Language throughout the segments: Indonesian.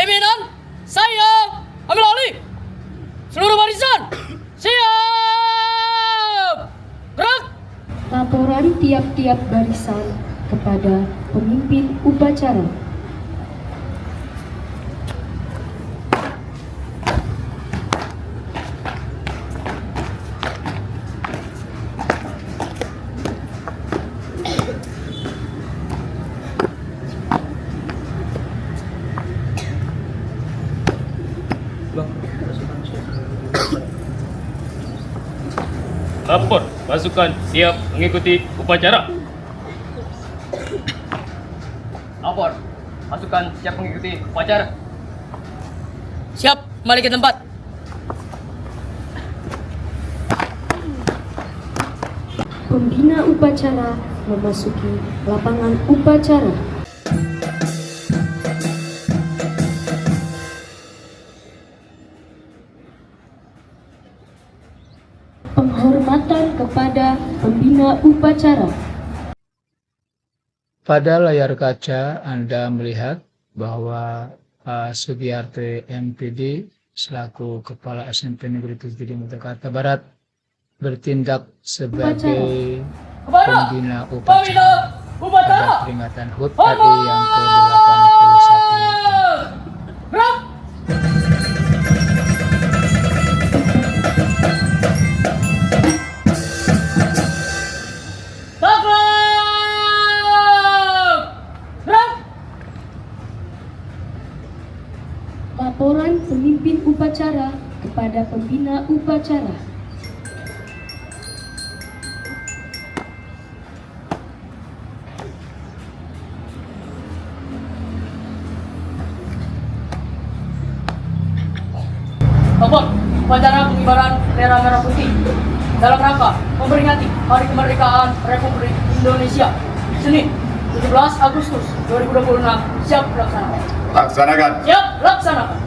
Jaminan saya ambil alih. Seluruh barisan siap. Gerak. Laporan tiap-tiap barisan kepada pemimpin upacara. Lapor, pasukan siap mengikuti upacara. Lapor, pasukan siap mengikuti upacara. Siap, kembali ke tempat. Pembina upacara memasuki lapangan upacara. Penghormatan kepada pembina upacara. Pada layar kaca Anda melihat bahwa Pak Sugiarto MPD selaku Kepala SMP Negeri 7 di Jakarta Barat bertindak sebagai pembina upacara pada peringatan HUT RI yang ke-81. Gerak. Laporan pemimpin upacara kepada pembina upacara. Lapor, upacara pengibaran bendera merah putih dalam rangka memperingati Hari Kemerdekaan Republik Indonesia Senin 17 Agustus 2026 siap dilaksanakan. Laksanakan. Siap laksanakan.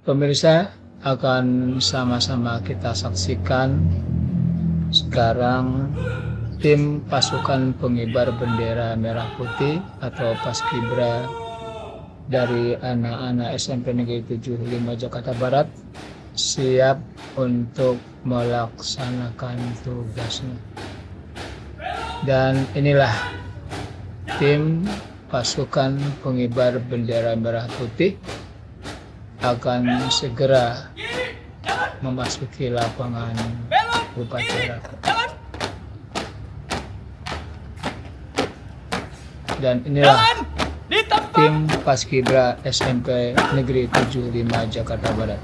Pemirsa, akan sama-sama kita saksikan sekarang tim pasukan pengibar bendera merah putih atau Paskibra dari anak-anak SMP Negeri 75 Jakarta Barat siap untuk melaksanakan tugasnya. Dan inilah tim pasukan pengibar bendera merah putih akan segera memasuki lapangan upacara. Dan inilah tim Paskibra SMP Negeri 75 Jakarta Barat.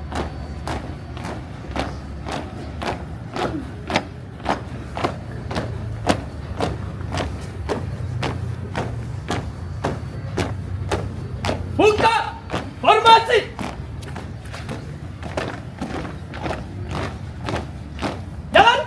Buka formasi. Jalan.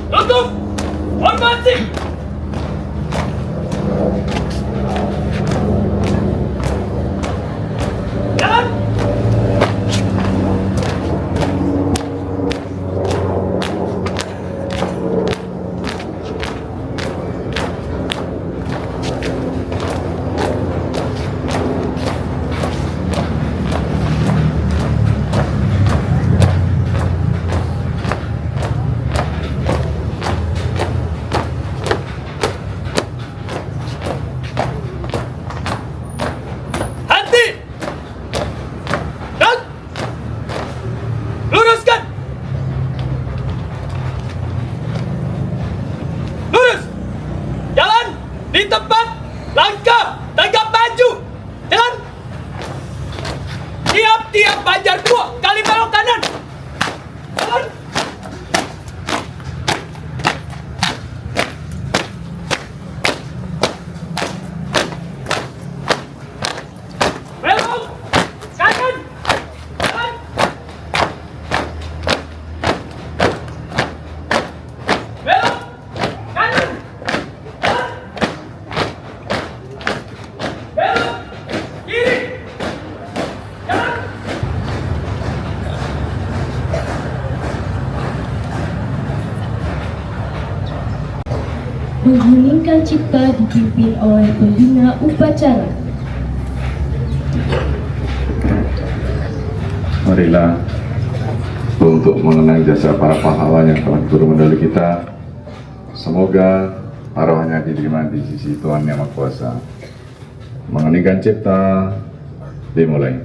Tutup! Formasi! Jalan! Henti! Dan luruskan! Lurus! Jalan di tempat langkah tegap maju. Jalan! Tiap-tiap banjar dua kali belok kanan. Jalan! Belok kanan. Jalan. Belok kanan. Jalan. Belok kiri. Jalan. Mengheningkan cipta dipimpin oleh pembina upacara. Marilah untuk mengenang jasa para pahlawan yang telah turun medali kita. Semoga arwahnya diterima di sisi Tuhan Yang Maha Kuasa. Mengeningkan cipta dimulai.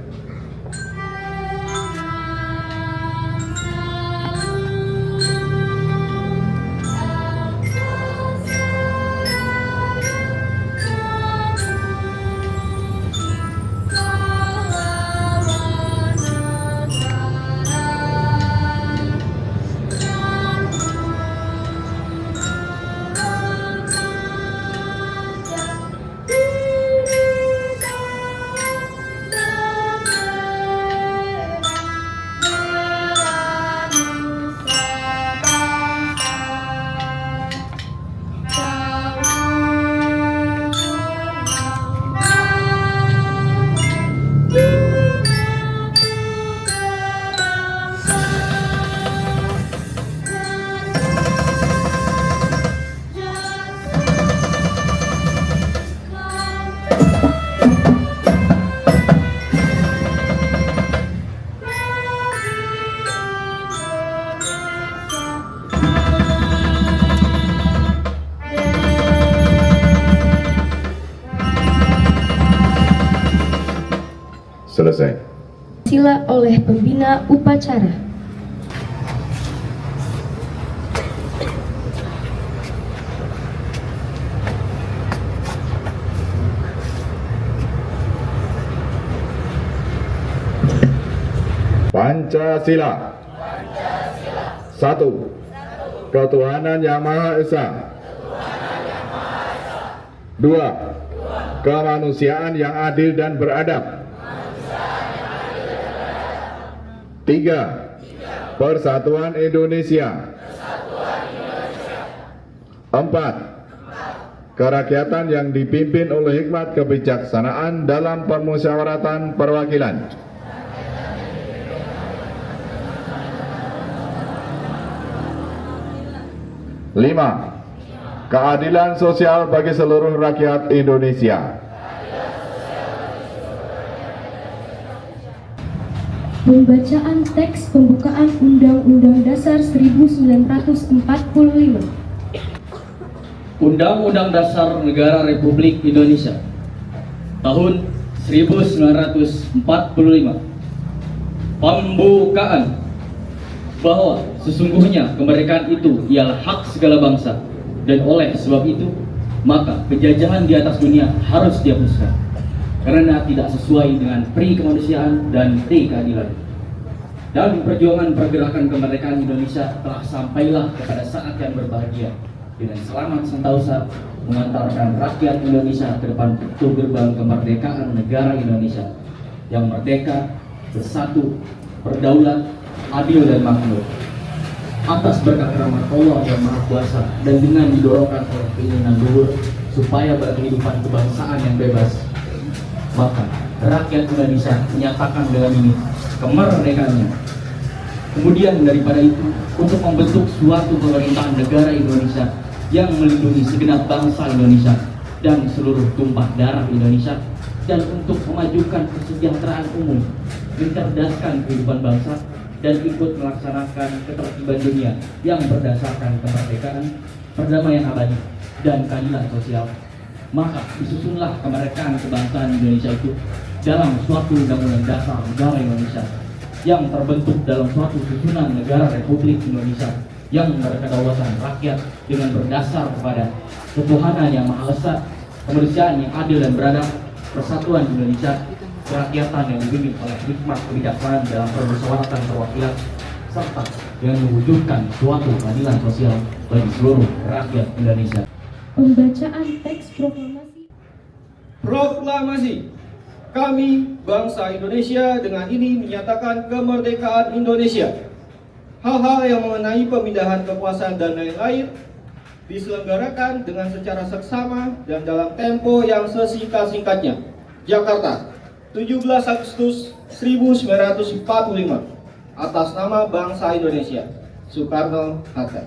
Selesai. Sila oleh pembina upacara. Pancasila. Satu. Ketuhanan Yang Maha Esa. Dua. Kemanusiaan yang adil dan beradab. Tiga. Persatuan Indonesia. Empat. Kerakyatan yang dipimpin oleh hikmat kebijaksanaan dalam permusyawaratan perwakilan. Lima. Keadilan sosial bagi seluruh rakyat Indonesia. Pembacaan teks pembukaan Undang-Undang Dasar 1945. Undang-Undang Dasar Negara Republik Indonesia tahun 1945. Pembukaan bahwa sesungguhnya kemerdekaan itu ialah hak segala bangsa, dan oleh sebab itu maka penjajahan di atas dunia harus dihapuskan karena tidak sesuai dengan pri kemanusiaan dan pri keadilan. Dan perjuangan pergerakan kemerdekaan Indonesia telah sampailah kepada saat yang berbahagia dengan selamat sentosa mengantarkan rakyat Indonesia ke depan pintu gerbang kemerdekaan negara Indonesia yang merdeka, bersatu, berdaulat, adil dan makmur. atas berkat rahmat Allah yang Maha Kuasa dan dengan didorongkan oleh keinginan luhur supaya berkehidupan kebangsaan yang bebas, maka rakyat Indonesia menyatakan dengan ini kemerdekaannya. Kemudian daripada itu, untuk membentuk suatu pemerintahan negara Indonesia yang melindungi segenap bangsa Indonesia dan seluruh tumpah darah Indonesia, dan untuk memajukan kesejahteraan umum, mencerdaskan kehidupan bangsa, dan ikut melaksanakan ketertiban dunia yang berdasarkan kemerdekaan, perdamaian abadi, dan keadilan sosial. Maka disusunlah kemerdekaan kebangsaan Indonesia itu dalam suatu undang-undang dasar negara Indonesia yang terbentuk dalam suatu susunan negara Republik Indonesia yang berkedaulatan rakyat dengan berdasar kepada ketuhanan yang Maha Esa, kemanusiaan yang adil dan beradab, persatuan Indonesia, kerakyatan yang dibimbing oleh hikmat kebijaksanaan dalam permusyawaratan perwakilan, serta dengan mewujudkan suatu keadilan sosial bagi seluruh rakyat Indonesia. Pembacaan teks proklamasi. Proklamasi. Kami, bangsa Indonesia, dengan ini menyatakan kemerdekaan Indonesia. Hal-hal yang mengenai pemindahan kekuasaan dan lain-lain diselenggarakan dengan secara seksama dan dalam tempo yang sesingkat-singkatnya. Jakarta, 17 Agustus 1945. Atas nama bangsa Indonesia. Soekarno-Hatta.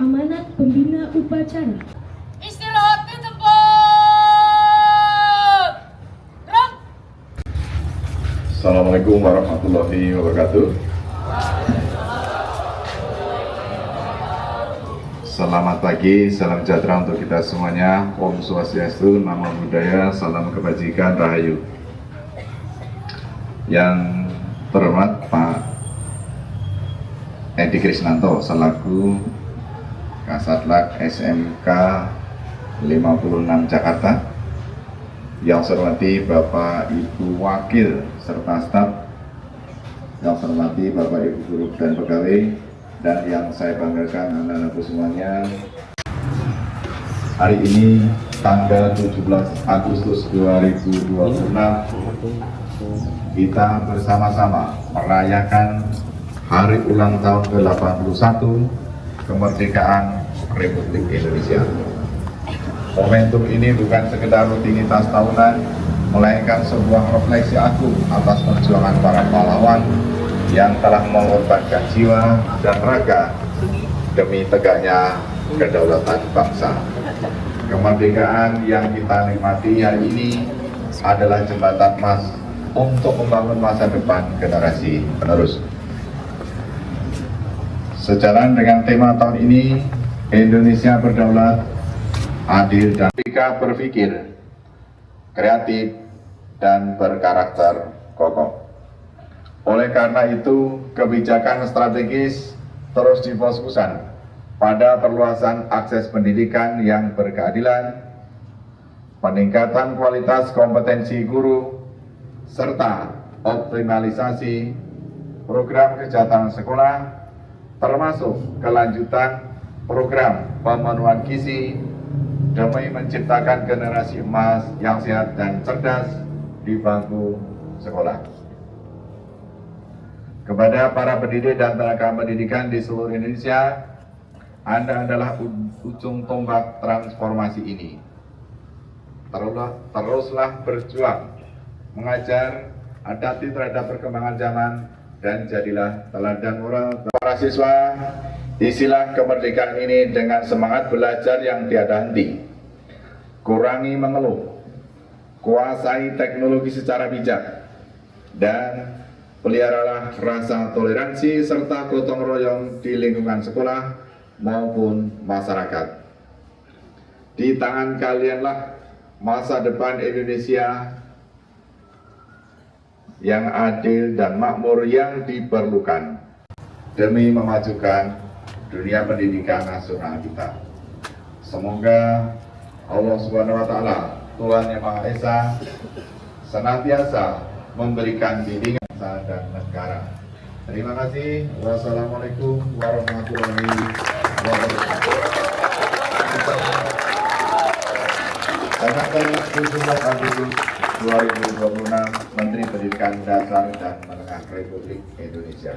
Amanat Pembina Upacara. Istirahat di tempat. Gerak. Assalamualaikum warahmatullahi wabarakatuh. Selamat pagi, salam sejahtera untuk kita semuanya. Om Swastiastu, Namo Buddhaya, salam kebajikan, rahayu. Yang terhormat Pak Edi Krisnanto selaku Kasatlantas SMK 56 Jakarta. Yang saya hormati Bapak Ibu Wakil serta staf, yang saya hormati Bapak Ibu guru dan pegawai, dan yang saya banggakan anak-anakku semuanya. Hari ini tanggal 17 Agustus 2026 kita bersama-sama merayakan hari ulang tahun ke-81 kemerdekaan Republik Indonesia. Momentum ini bukan sekedar rutinitas tahunan, melainkan sebuah refleksi agung atas perjuangan para pahlawan yang telah mengorbankan jiwa dan raga demi tegaknya kedaulatan bangsa. Kemerdekaan yang kita nikmati hari ini adalah jembatan emas untuk membangun masa depan generasi penerus. Sejalan dengan tema tahun ini, Indonesia berdaulat, adil, dan berpikir kreatif dan berkarakter kokoh. Oleh karena itu, kebijakan strategis terus difokuskan pada perluasan akses pendidikan yang berkeadilan, peningkatan kualitas kompetensi guru, serta optimalisasi program kesejahteraan sekolah, termasuk kelanjutan program pemenuhan gizi demi menciptakan generasi emas yang sehat dan cerdas di bangku sekolah. Kepada para pendidik dan tenaga pendidikan di seluruh Indonesia, Anda adalah ujung tombak transformasi ini. Teruslah berjuang, mengajar, adaptif terhadap perkembangan zaman, dan jadilah teladan moral. Para siswa, isilah kemerdekaan ini dengan semangat belajar yang tiada henti. Kurangi mengeluh, kuasai teknologi secara bijak, dan peliharalah rasa toleransi serta gotong royong di lingkungan sekolah maupun masyarakat. Di tangan kalianlah masa depan Indonesia yang adil dan makmur yang diperlukan demi memajukan dunia pendidikan nasional kita. Semoga Allah Subhanahu wa Ta'ala, Tuhan Yang Maha Esa, senantiasa memberikan bimbingan dan negara. Terima kasih. Wassalamualaikum warahmatullahi wabarakatuh. Tanggal 17 Agustus 2026, Menteri Pendidikan Dasar dan Menengah Republik Indonesia.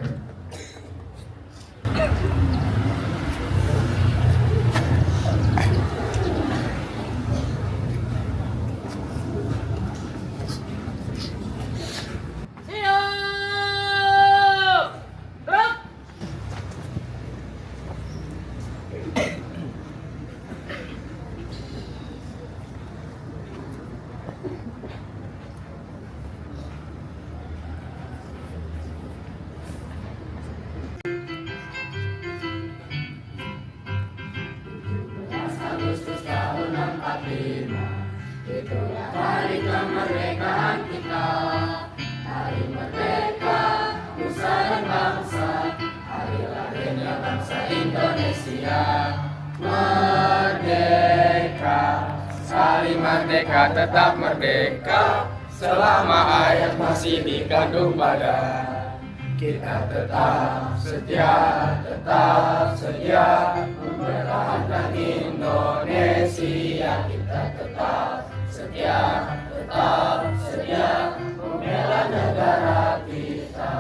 Saling merdeka tetap merdeka, selama ayat masih dikandung badan. Kita tetap setia mempertahankan Indonesia. Kita tetap setia membela negara kita.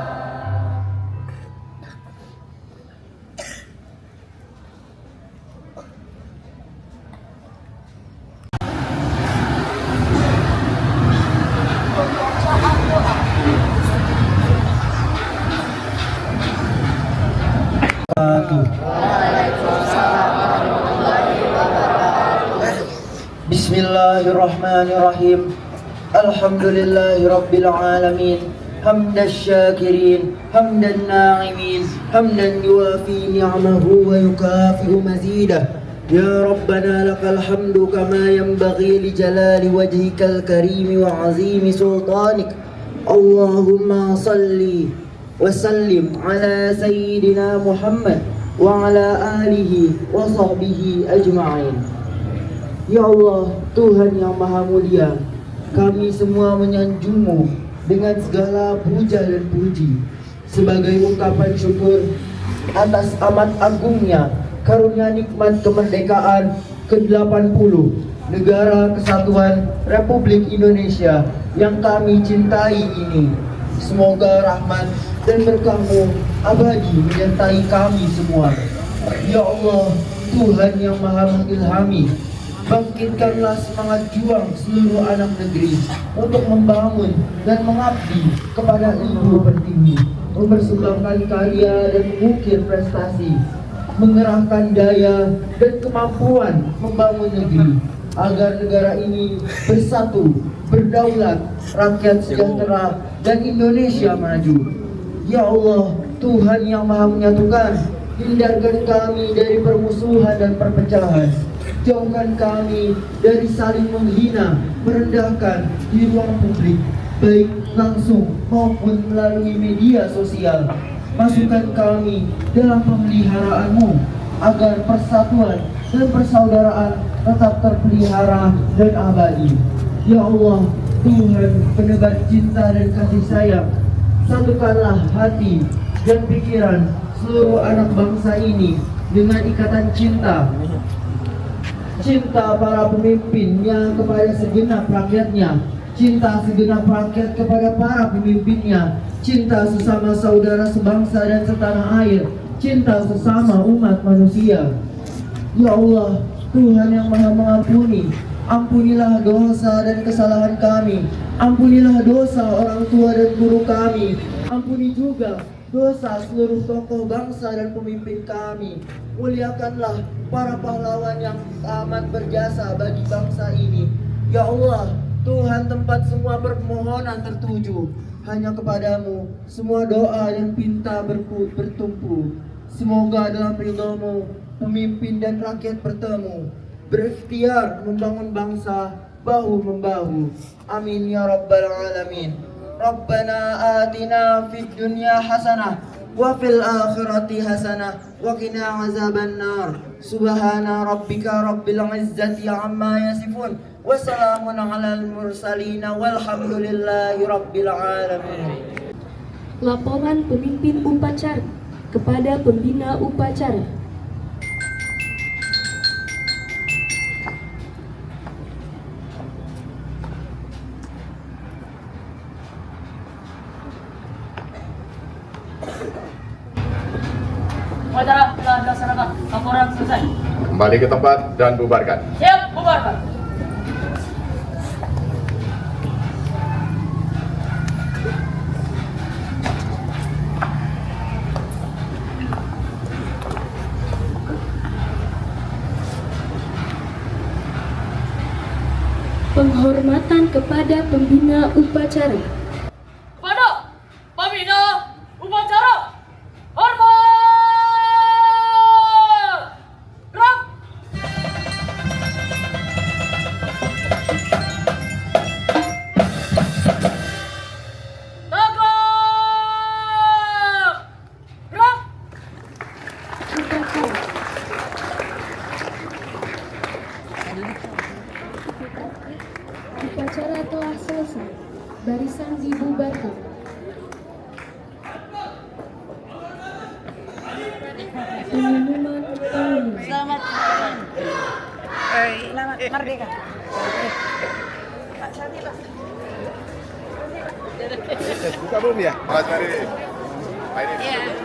Bismillahirrahmanirrahim. Alhamdulillahi rabbil alamin. Hamdan syakirin, hamdan na'imin, hamdan yuafi ni'amahu wa yukafi'u mazidah. Ya Rabbana lakal hamdu kama yanbaghi li jalali wajhikal karim wa azimi sultanik. Allahumma salli wa sallim ala sayyidina Muhammad wa ala alihi wa sahbihi ajma'in. Ya Allah, Tuhan yang Maha Mulia, kami semua menyanjung-Mu dengan segala puja dan puji sebagai ungkapan syukur atas amat agungnya karunia nikmat kemerdekaan ke-80 Negara Kesatuan Republik Indonesia yang kami cintai ini. Semoga rahmat dan berkah-Mu abadi menyertai kami semua. Ya Allah, Tuhan yang Maha mengilhami, bangkitkanlah semangat juang seluruh anak negeri untuk membangun dan mengabdi kepada Ibu Pertiwi, mempersembahkan karya dan mengukir prestasi, mengerahkan daya dan kemampuan membangun negeri agar negara ini bersatu, berdaulat, rakyat sejahtera, dan Indonesia maju. Ya Allah, Tuhan yang Maha menyatukan, hindarkan kami dari permusuhan dan perpecahan. Jauhkan kami dari saling menghina, merendahkan di ruang publik, baik langsung maupun melalui media sosial. Masukkan kami dalam pemeliharaan-Mu agar persatuan dan persaudaraan tetap terpelihara dan abadi. Ya Allah, Tuhan penebar cinta dan kasih sayang, satukanlah hati dan pikiran seluruh anak bangsa ini dengan ikatan cinta para pemimpinnya kepada segenap rakyatnya, cinta segenap rakyat kepada para pemimpinnya, cinta sesama saudara sebangsa dan setanah air, cinta sesama umat manusia. Ya Allah, Tuhan yang Maha mengampuni, ampunilah dosa dan kesalahan kami, ampunilah dosa orang tua dan guru kami, ampuni juga dosa seluruh tokoh bangsa dan pemimpin kami. Muliakanlah para pahlawan yang amat berjasa bagi bangsa ini. Ya Allah, Tuhan, tempat semua permohonan tertuju hanya kepadamu, semua doa dan pinta bertumpu. Semoga dalam ridho-Mu pemimpin dan rakyat bertemu, berikhtiar membangun bangsa bahu membahu. Amin ya rabbal alamin. Rabbana atina fid dunya hasanah wa fil akhirati hasanah wa qina azaban nar. Subhana rabbika rabbil izzati amma yasifun wa salamun alal mursalin walhamdulillahi rabbil alamin. Laporan pemimpin upacara kepada pembina upacara. Upacara telah dilaksanakan. Laporan selesai. Kembali ke tempat dan bubarkan. Siap, bubarkan. Penghormatan kepada pembina upacara. Kepada pembina upacara, hormat! Gerak! silakan dibubarkan. Pengumuman pemilu. Selamat merdeka. Pak Sati, Pak. Buka belum ya? Mas Mari. Ini. Iya.